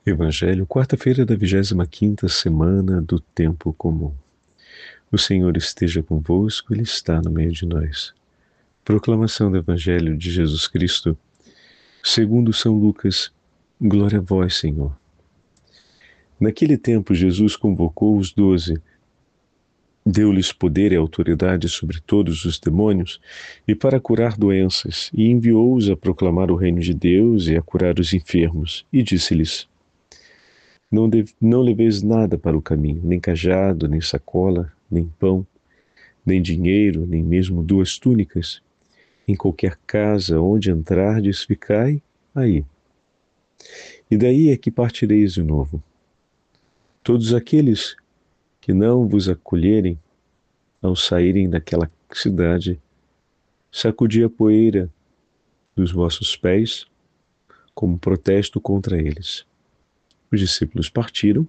Evangelho, quarta-feira da 25ª semana do Tempo Comum. O Senhor esteja convosco, Ele está no meio de nós. Proclamação do Evangelho de Jesus Cristo, segundo São Lucas. Glória a vós, Senhor. Naquele tempo, Jesus convocou os 12, deu-lhes poder e autoridade sobre todos os demônios e para curar doenças, e enviou-os a proclamar o reino de Deus e a curar os enfermos, e disse-lhes: Não leveis nada para o caminho, nem cajado, nem sacola, nem pão, nem dinheiro, nem mesmo 2 túnicas. Em qualquer casa onde entrardes, ficai aí. E daí é que partireis de novo. Todos aqueles que não vos acolherem, ao saírem daquela cidade, sacudi a poeira dos vossos pés como protesto contra eles. Os discípulos partiram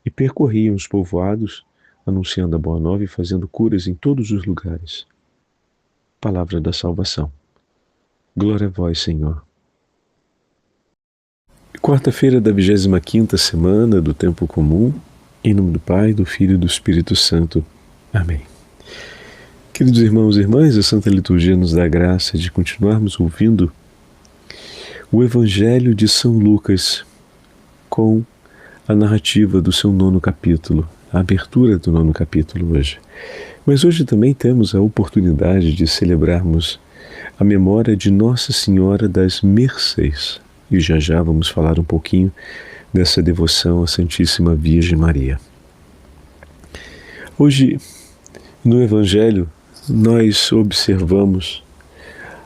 e percorriam os povoados, anunciando a boa nova e fazendo curas em todos os lugares. Palavra da salvação. Glória a vós, Senhor. Quarta-feira da 25ª semana do Tempo Comum, em nome do Pai, do Filho e do Espírito Santo. Amém. Queridos irmãos e irmãs, a Santa Liturgia nos dá a graça de continuarmos ouvindo o Evangelho de São Lucas com a narrativa do seu 9º capítulo, a abertura do 9º capítulo hoje. Mas hoje também temos a oportunidade de celebrarmos a memória de Nossa Senhora das Mercês. E já vamos falar um pouquinho dessa devoção à Santíssima Virgem Maria. Hoje, no Evangelho, nós observamos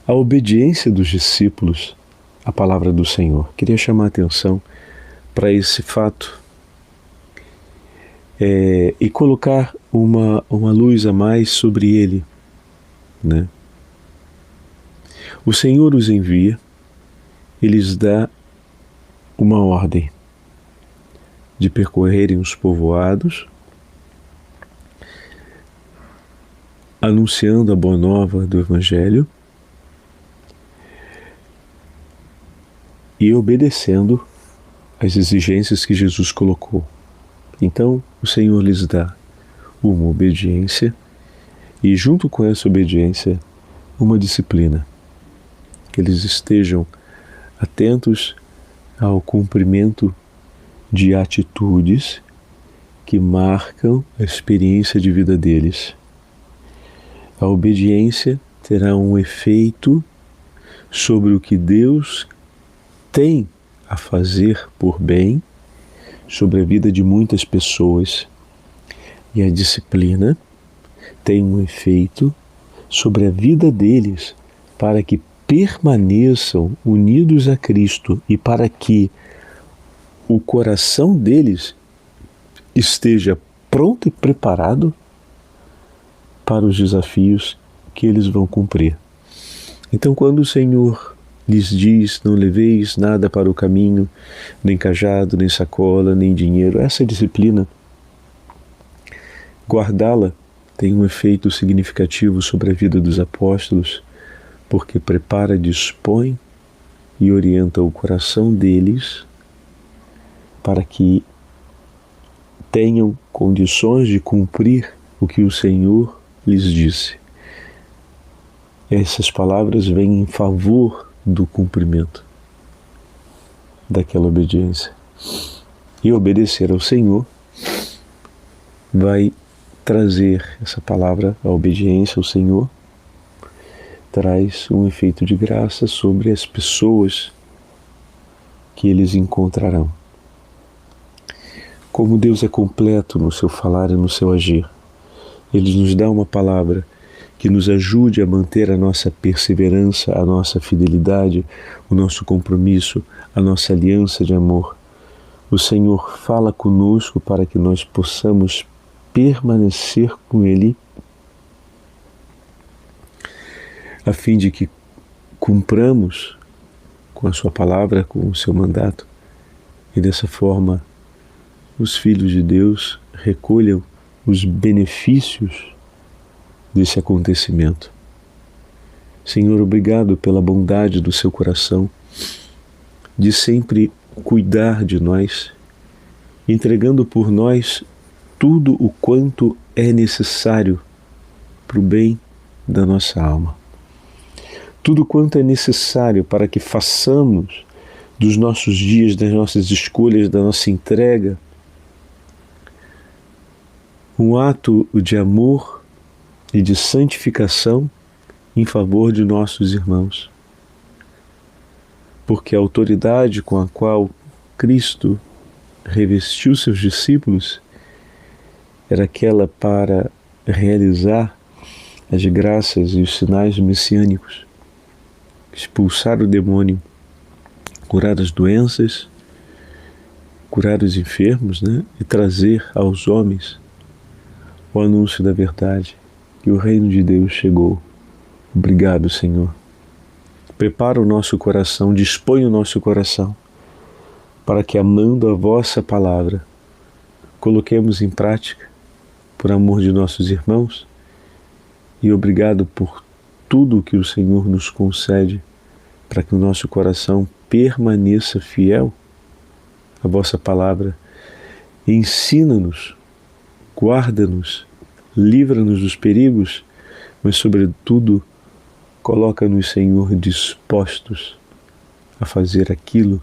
a obediência dos discípulos à palavra do Senhor. Queria chamar a atenção para esse fato e colocar uma luz a mais sobre ele, né? O Senhor os envia e lhes dá uma ordem de percorrerem os povoados, anunciando a boa nova do Evangelho e obedecendo às exigências que Jesus colocou. Então, o Senhor lhes dá uma obediência e, junto com essa obediência, uma disciplina. Que eles estejam atentos ao cumprimento de atitudes que marcam a experiência de vida deles. A obediência terá um efeito sobre o que Deus tem a fazer por bem sobre a vida de muitas pessoas. E a disciplina tem um efeito sobre a vida deles para que permaneçam unidos a Cristo e para que o coração deles esteja pronto e preparado para os desafios que eles vão cumprir. Então, quando o Senhor lhes diz: não leveis nada para o caminho, nem cajado, nem sacola, nem dinheiro, essa disciplina, guardá-la tem um efeito significativo sobre a vida dos apóstolos, porque prepara, dispõe e orienta o coração deles para que tenham condições de cumprir o que o Senhor lhes disse. Essas palavras vêm em favor do cumprimento daquela obediência. E obedecer ao Senhor vai trazer essa palavra, a obediência ao Senhor, traz um efeito de graça sobre as pessoas que eles encontrarão. Como Deus é completo no seu falar e no seu agir, Ele nos dá uma palavra que nos ajude a manter a nossa perseverança, a nossa fidelidade, o nosso compromisso, a nossa aliança de amor. O Senhor fala conosco para que nós possamos permanecer com Ele, a fim de que cumpramos com a sua palavra, com o seu mandato, e dessa forma os filhos de Deus recolham os benefícios desse acontecimento. Senhor, obrigado pela bondade do seu coração de sempre cuidar de nós, entregando por nós tudo o quanto é necessário para o bem da nossa alma. Tudo quanto é necessário para que façamos dos nossos dias, das nossas escolhas, da nossa entrega, um ato de amor e de santificação em favor de nossos irmãos. Porque a autoridade com a qual Cristo revestiu seus discípulos era aquela para realizar as graças e os sinais messiânicos, expulsar o demônio, curar as doenças, curar os enfermos, e trazer aos homens o anúncio da verdade, que o reino de Deus chegou. Obrigado, Senhor. Prepara o nosso coração, dispõe o nosso coração, para que, amando a vossa palavra, coloquemos em prática, por amor de nossos irmãos, e obrigado por tudo que o Senhor nos concede, para que o nosso coração permaneça fiel à vossa palavra. Ensina-nos, guarda-nos, livra-nos dos perigos, mas sobretudo coloca-nos, Senhor, dispostos a fazer aquilo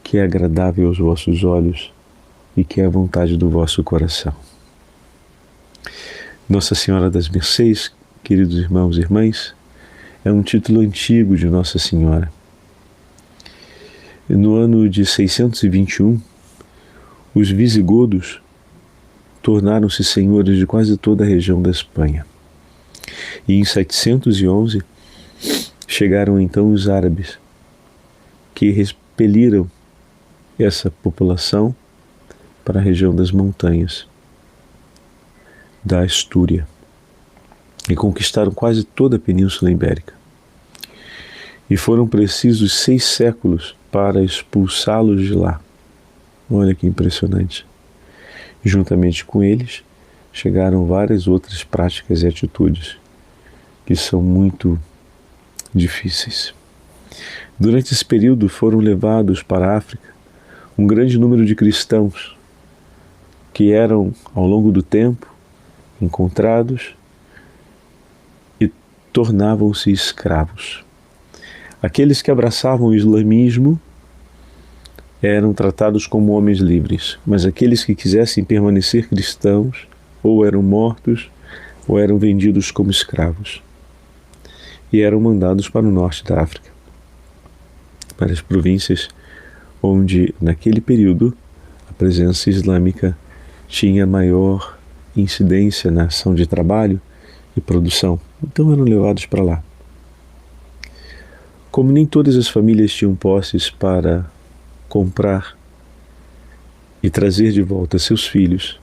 que é agradável aos vossos olhos e que é a vontade do vosso coração. Nossa Senhora das Mercês, queridos irmãos e irmãs, é um título antigo de Nossa Senhora. No ano de 621, os visigodos tornaram-se senhores de quase toda a região da Espanha. E em 711 chegaram então os árabes, que expeliram essa população para a região das montanhas da Astúria e conquistaram quase toda a Península Ibérica. E foram precisos 6 séculos para expulsá-los de lá. Olha que impressionante. Juntamente com eles, chegaram várias outras práticas e atitudes que são muito difíceis. Durante esse período foram levados para a África um grande número de cristãos que eram, ao longo do tempo, encontrados e tornavam-se escravos. Aqueles que abraçavam o islamismo eram tratados como homens livres, mas aqueles que quisessem permanecer cristãos ou eram mortos ou eram vendidos como escravos e eram mandados para o norte da África, para as províncias onde, naquele período, a presença islâmica tinha maior incidência na ação de trabalho e produção. Então eram levados para lá. Como nem todas as famílias tinham posses para comprar e trazer de volta seus filhos,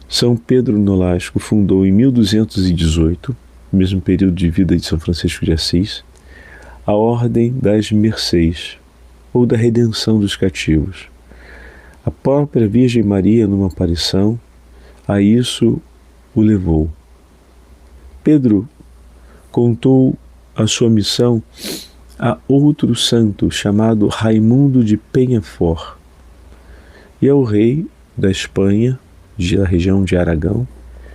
São Pedro Nolasco fundou em 1218, no mesmo período de vida de São Francisco de Assis, a Ordem das Mercês, ou da Redenção dos Cativos. A própria Virgem Maria, numa aparição, a isso o levou. Pedro contou a sua missão a outro santo chamado Raimundo de Peñafort e ao rei da Espanha, da região de Aragão,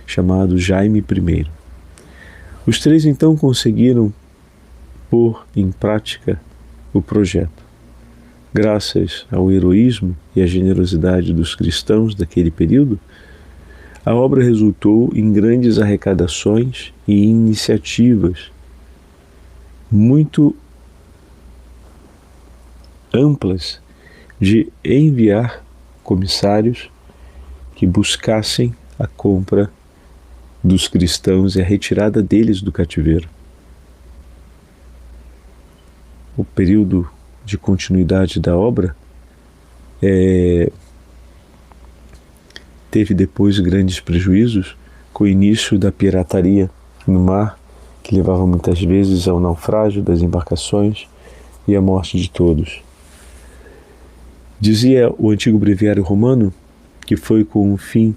chamado Jaime I. Os 3 então conseguiram pôr em prática o projeto. Graças ao heroísmo e à generosidade dos cristãos daquele período, a obra resultou em grandes arrecadações e iniciativas muito amplas de enviar comissários que buscassem a compra dos cristãos e a retirada deles do cativeiro. O período de continuidade da obra teve depois grandes prejuízos com o início da pirataria no mar, que levava muitas vezes ao naufrágio das embarcações e à morte de todos. Dizia o antigo breviário romano que foi com o fim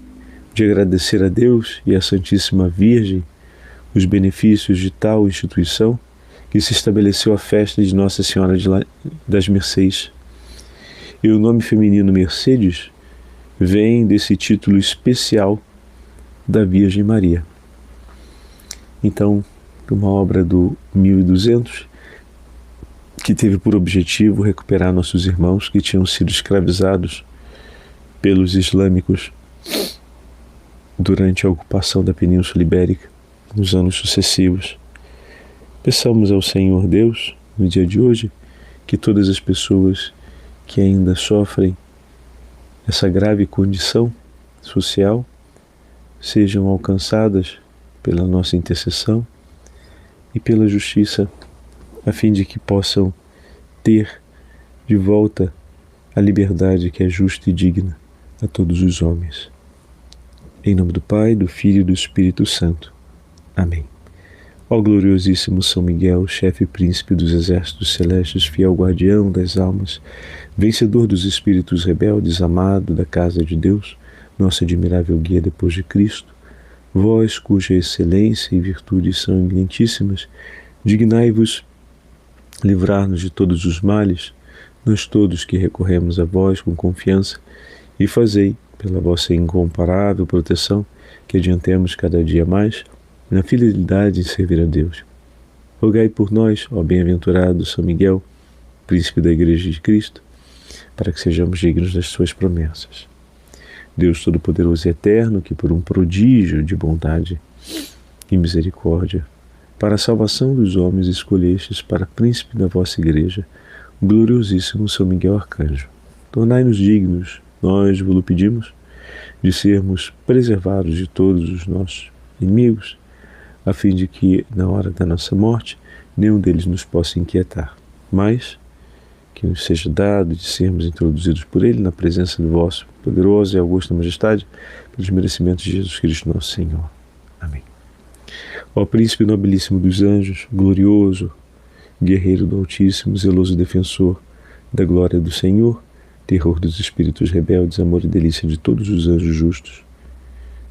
de agradecer a Deus e à Santíssima Virgem os benefícios de tal instituição que se estabeleceu a festa de Nossa Senhora das Mercês. E o nome feminino Mercedes vem desse título especial da Virgem Maria. Então, uma obra do 1200 que teve por objetivo recuperar nossos irmãos que tinham sido escravizados pelos islâmicos durante a ocupação da Península Ibérica nos anos sucessivos. Peçamos ao Senhor Deus, no dia de hoje, que todas as pessoas que ainda sofrem essa grave condição social sejam alcançadas pela nossa intercessão e pela justiça, a fim de que possam ter de volta a liberdade que é justa e digna a todos os homens. Em nome do Pai, do Filho e do Espírito Santo. Amém. Ó gloriosíssimo São Miguel, chefe e príncipe dos exércitos celestes, fiel guardião das almas, vencedor dos espíritos rebeldes, amado da casa de Deus, nosso admirável guia depois de Cristo, vós cuja excelência e virtudes são eminentíssimas, dignai-vos livrar-nos de todos os males, nós todos que recorremos a vós com confiança, e fazei, pela vossa incomparável proteção, que adiantemos cada dia mais na fidelidade em servir a Deus. Rogai por nós, ó bem-aventurado São Miguel, príncipe da Igreja de Cristo, para que sejamos dignos das suas promessas. Deus Todo-Poderoso e Eterno, que por um prodígio de bondade e misericórdia, para a salvação dos homens escolhestes para príncipe da vossa Igreja, o gloriosíssimo São Miguel Arcanjo. Tornai-nos dignos, nós vos pedimos, de sermos preservados de todos os nossos inimigos, a fim de que, na hora da nossa morte, nenhum deles nos possa inquietar, mas que nos seja dado de sermos introduzidos por Ele na presença do vosso poderoso e augusta majestade, pelos merecimentos de Jesus Cristo nosso Senhor. Amém. Ó Príncipe nobilíssimo dos anjos, glorioso, guerreiro do Altíssimo, zeloso defensor da glória do Senhor, terror dos espíritos rebeldes, amor e delícia de todos os anjos justos,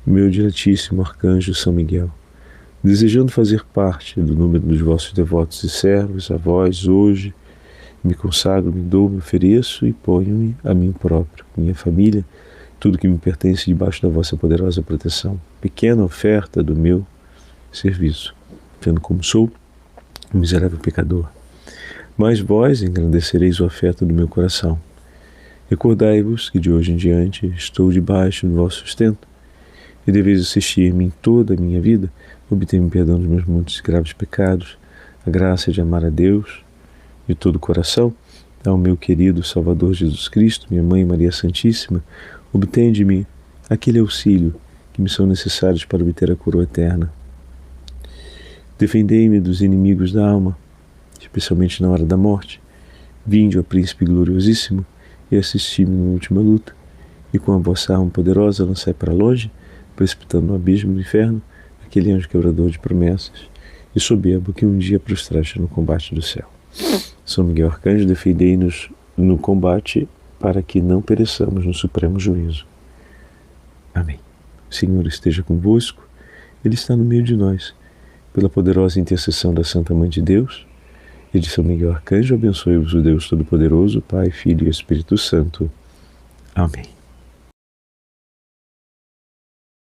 meu diletíssimo arcanjo São Miguel, desejando fazer parte do número dos vossos devotos e servos, a vós hoje me consagro, me dou, me ofereço e ponho-me a mim próprio, minha família, tudo que me pertence debaixo da vossa poderosa proteção. Pequena oferta do meu serviço, tendo como sou um miserável pecador. Mas vós engrandecereis a oferta do meu coração. Recordai-vos que de hoje em diante estou debaixo do vosso sustento e deveis assistir-me em toda a minha vida, obter-me perdão dos meus muitos e graves pecados, a graça de amar a Deus de todo o coração, ao meu querido Salvador Jesus Cristo, minha Mãe Maria Santíssima, obtende-me aquele auxílio que me são necessários para obter a coroa eterna. Defendei-me dos inimigos da alma, especialmente na hora da morte. Vinde, ó Príncipe gloriosíssimo, e assisti-me na última luta, e com a vossa arma poderosa lançai para longe, precipitando no abismo do inferno, aquele anjo quebrador de promessas, e soberbo que um dia prostraste no combate do céu. São Miguel Arcanjo, defendei-nos no combate, para que não pereçamos no supremo juízo. Amém. O Senhor esteja convosco, Ele está no meio de nós. Pela poderosa intercessão da Santa Mãe de Deus e de São Miguel Arcanjo, abençoe-vos o Deus Todo-Poderoso, Pai, Filho e Espírito Santo. Amém.